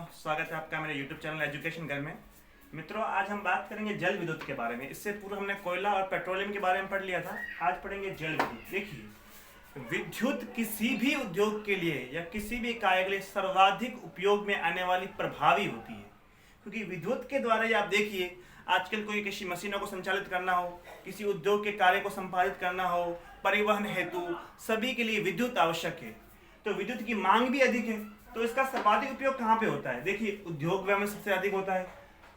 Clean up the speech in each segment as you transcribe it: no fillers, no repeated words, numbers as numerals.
स्वागत है आपका मेरे YouTube चैनल एजुकेशन घर में। मित्रों, आज हम बात करेंगे जल विद्युत के बारे में। इससे पूर्व हमने कोयला और पेट्रोलियम के बारे में पढ़ लिया था। आज पढ़ेंगे जल विद्युत। देखिए, विद्युत किसी भी उद्योग के लिए या किसी भी कार्य के लिए सर्वाधिक उपयोग में आने वाली प्रभावी होती है, क्योंकि विद्युत के द्वारा ही आप देखिए, आजकल कोई किसी मशीनों को संचालित करना हो, किसी उद्योग के कार्य को संपादित करना हो, परिवहन हेतु सभी के लिए विद्युत आवश्यक है। तो विद्युत की मांग भी अधिक है, तो इसका सर्वाधिक उपयोग कहाँ पे होता है? देखिए, उद्योग में सबसे अधिक होता है,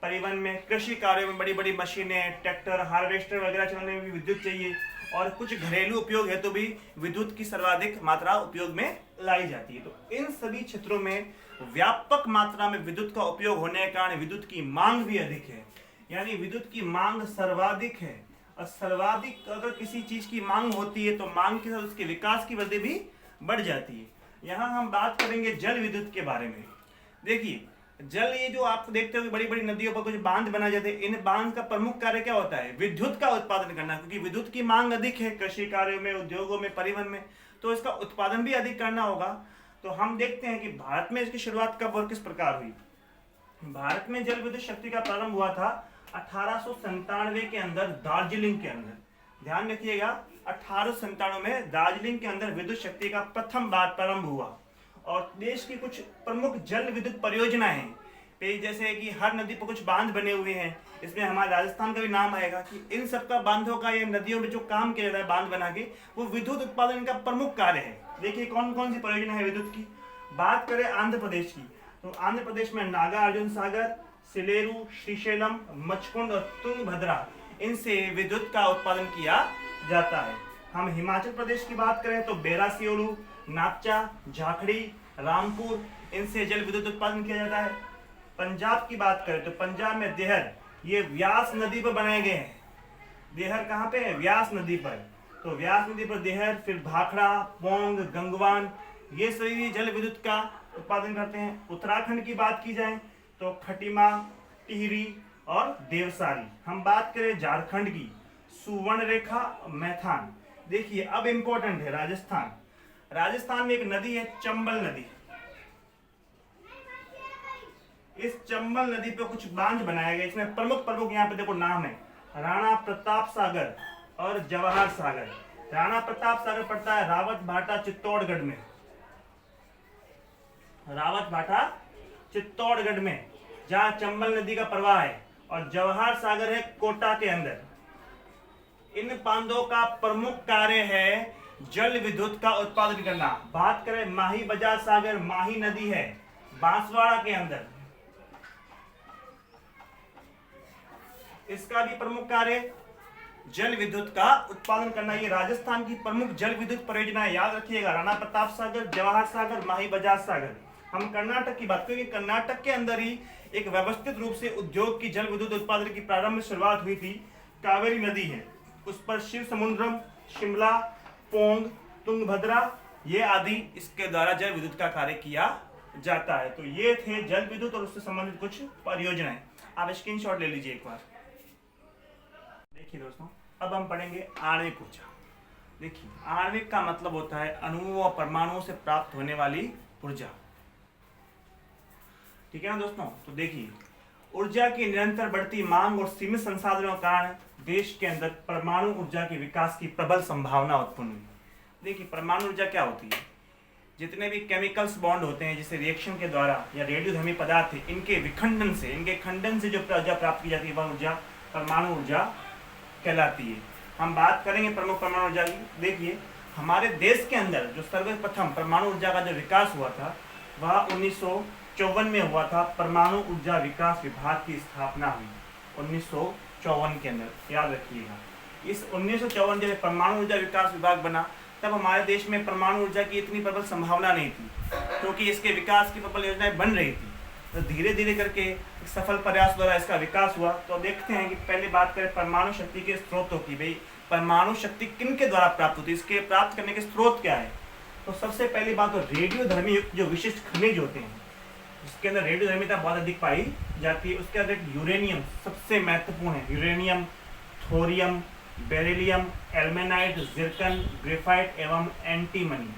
परिवहन में, कृषि कार्यों में, बड़ी बड़ी मशीनें, ट्रैक्टर, हार्वेस्टर वगैरह चलाने में भी विद्युत चाहिए, और कुछ घरेलू उपयोग है तो भी विद्युत की सर्वाधिक मात्रा उपयोग में लाई जाती है। तो इन सभी क्षेत्रों में व्यापक मात्रा में विद्युत का उपयोग होने के कारण विद्युत की मांग भी अधिक है, यानी विद्युत की मांग सर्वाधिक है। और सर्वाधिक अगर किसी चीज की मांग होती है तो मांग के साथ उसके विकास की वृद्धि भी बढ़ जाती है। यहाँ हम बात करेंगे जल विद्युत के बारे में। देखिए, जल, ये जो आप देखते हो कि बड़ी बड़ी नदियों पर कुछ बांध बनाए जाते हैं, इन बांध का प्रमुख कार्य क्या होता है? विद्युत का उत्पादन करना, क्योंकि विद्युत की मांग अधिक है कृषि कार्यों में, उद्योगों में, परिवहन में, तो इसका उत्पादन भी अधिक करना होगा। तो हम देखते हैं कि भारत में इसकी शुरुआत कब और किस प्रकार हुई। भारत में जल विद्युत शक्ति का प्रारंभ हुआ था 1897 के अंदर, दार्जिलिंग के अंदर। ध्यान रखिएगा, 1897 में दार्जिलिंग के अंदर विद्युत शक्ति का प्रथम बार प्रारंभ हुआ। और देश की कुछ प्रमुख जल विद्युत परियोजनाएं हैं, जैसे कि हर नदी पर कुछ बांध बने हुए हैं। इसमें हमारे राजस्थान का भी नाम आएगा कि इन सब का बांधों का या नदियों में जो काम किया जाता है बांध बना के, वो विद्युत उत्पादन का प्रमुख कार्य है। देखिए कौन कौन सी परियोजना है विद्युत की। बात करें आंध्र प्रदेश की, तो आंध्र प्रदेश में नागार्जुन सागर, सिलेरू, श्रीशैलम, मचकुंड और तुंगभद्रा, इनसे विद्युत का उत्पादन किया जाता है। हम हिमाचल प्रदेश की बात करें तो बेरासियोलू, नापचा, झाखड़ी, रामपुर, इनसे जल विद्युत उत्पादन किया जाता है। पंजाब की बात करें तो पंजाब में देहर, ये व्यास नदी पर बनाए गए हैं। देहर कहाँ पे है? व्यास नदी पर। तो व्यास नदी पर देहर, फिर भाखड़ा, पोंग, गंगवान, ये सभी जल विद्युत का उत्पादन करते हैं। उत्तराखंड की बात की जाए तो खटीमा, टिहरी और देवसारी। हम बात करें झारखंड की, सुवर्णरेखा, मैथान। देखिए, अब इंपॉर्टेंट है राजस्थान। राजस्थान में एक नदी है चंबल नदी। इस चंबल नदी पे कुछ बांध बनाए गए। इसमें प्रमुख यहाँ पे देखो नाम है, राणा प्रताप सागर और जवाहर सागर। राणा प्रताप सागर पड़ता है रावत भाटा चित्तौड़गढ़ में, रावत भाटा चित्तौड़गढ़ में, जहां चंबल नदी का प्रवाह है। और जवाहर सागर है कोटा के अंदर। इन बांधों का प्रमुख कार्य है जल विद्युत का उत्पादन करना। बात करें माही बजाज सागर, माही नदी है बांसवाड़ा के अंदर, इसका भी प्रमुख कार्य जल विद्युत का उत्पादन करना। ये राजस्थान की प्रमुख जल विद्युत परियोजनाएं याद रखिएगा, राणा प्रताप सागर, जवाहर सागर, माही बजाज सागर। हम कर्नाटक की बात करेंगे, कर्नाटक के अंदर ही एक व्यवस्थित रूप से उद्योग की जल विद्युत उत्पादन की प्रारंभ शुरुआत हुई थी। कावेरी नदी है, उस पर शिव समुद्रम, शिमला, पोंग, तुंगभद्रा, ये आदि इसके द्वारा जल विद्युत का कार्य किया जाता है। तो ये थे जल विद्युत और उससे संबंधित कुछ परियोजनाएं। आप स्क्रीनशॉट ले लीजिए एक बार। देखिए दोस्तों, अब हम पढ़ेंगे आणविक ऊर्जा। देखिए, आणविक का मतलब होता है अणुओं और परमाणुओं से प्राप्त होने वाली ऊर्जा। ठीक है ना दोस्तों? तो देखिए, ऊर्जा की निरंतर बढ़ती मांग और सीमित संसाधनों के कारण देश के अंदर परमाणु ऊर्जा के विकास की प्रबल संभावना उत्पन्न हुई। देखिए, परमाणु ऊर्जा क्या होती है? जितने भी केमिकल्स बॉन्ड होते हैं, जैसे रिएक्शन के द्वारा या रेडियोधर्मी पदार्थ है, इनके विखंडन से, इनके खंडन से जो ऊर्जा प्राप्त की जाती है, वह ऊर्जा परमाणु ऊर्जा कहलाती है। हम बात करेंगे प्रमुख परमाणु ऊर्जा की। देखिए, हमारे देश के अंदर जो सर्वप्रथम परमाणु ऊर्जा का जो विकास हुआ था, वह 1954 में हुआ था। परमाणु ऊर्जा विकास विभाग की स्थापना हुई 1954 के अंदर, याद रखिएगा। इस 1954 जब परमाणु ऊर्जा विकास विभाग बना, तब हमारे देश में परमाणु ऊर्जा की इतनी प्रबल संभावना नहीं थी, क्योंकि इसके विकास की प्रबल योजनाएं बन रही थी। तो धीरे धीरे करके एक सफल प्रयास द्वारा इसका विकास हुआ। तो देखते हैं कि पहले बात करें परमाणु शक्ति के स्रोतों की। भाई, परमाणु शक्ति किन के द्वारा प्राप्त होती है, इसके प्राप्त करने के स्रोत क्या है? तो सबसे पहली बात तो रेडियोधर्मी युक्त जो विशिष्ट खनिज होते हैं, इसके अंदर रेडियोधर्मिता बहुत अधिक पाई जाती है। उसके अंदर यूरेनियम सबसे महत्वपूर्ण है। यूरेनियम, थोरियम, बेरिलियम, एल्मेनाइट, जिरकन, ग्रेफाइट एवं एंटीमनी,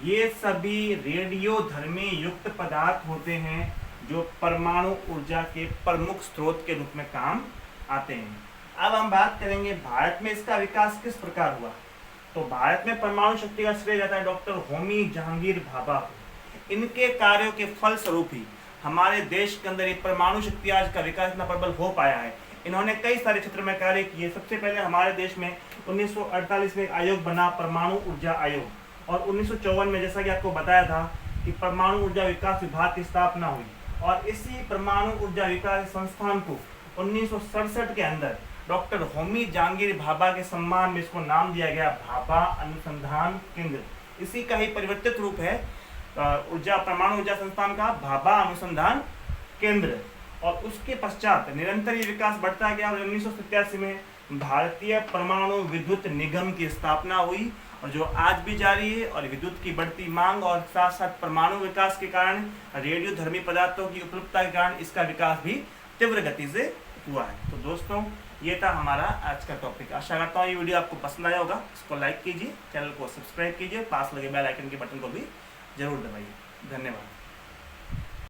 ये सभी रेडियोधर्मी युक्त पदार्थ होते हैं जो परमाणु ऊर्जा के प्रमुख स्रोत के रूप में काम आते हैं। अब हम बात करेंगे भारत में इसका विकास किस प्रकार हुआ। तो भारत में परमाणु शक्ति का श्रेय जाता है डॉक्टर होमी जहांगीर भाभा को। इनके कार्यों के फलस्वरूप ही हमारे देश के अंदर ये परमाणु शक्ति आज का विकास इतना प्रबल हो पाया है। इन्होंने कई सारे क्षेत्रों में कार्य किए। सबसे पहले हमारे देश में 1948 में एक आयोग बना, परमाणु ऊर्जा आयोग, और 1954 में जैसा कि आपको बताया था कि परमाणु ऊर्जा विकास विभाग की स्थापना हुई। और इसी परमाणु ऊर्जा विकास संस्थान को 1967 के अंदर डॉक्टर होमी जहांगीर भाभा के सम्मान में इसको नाम दिया गया भाभा अनुसंधान केंद्र। इसी का ही परिवर्तित रूप है परमाणु ऊर्जा संस्थान का भाभा अनुसंधान केंद्र। और उसके पश्चात निरंतर ये विकास बढ़ता गया और 1987 में भारतीय परमाणु विद्युत निगम की स्थापना हुई, और जो आज भी जारी है। और विद्युत की बढ़ती मांग और साथ साथ परमाणु विकास के कारण रेडियोधर्मी पदार्थों की उपलब्धता के कारण इसका विकास भी तीव्र गति से हुआ है। तो दोस्तों, ये था हमारा आज का टॉपिक। आशा करता हूँ ये वीडियो आपको पसंद आया होगा। इसको लाइक कीजिए, चैनल को सब्सक्राइब कीजिए, पास लगे बेल आइकन के बटन को भी जरूर दबाइए। धन्यवाद।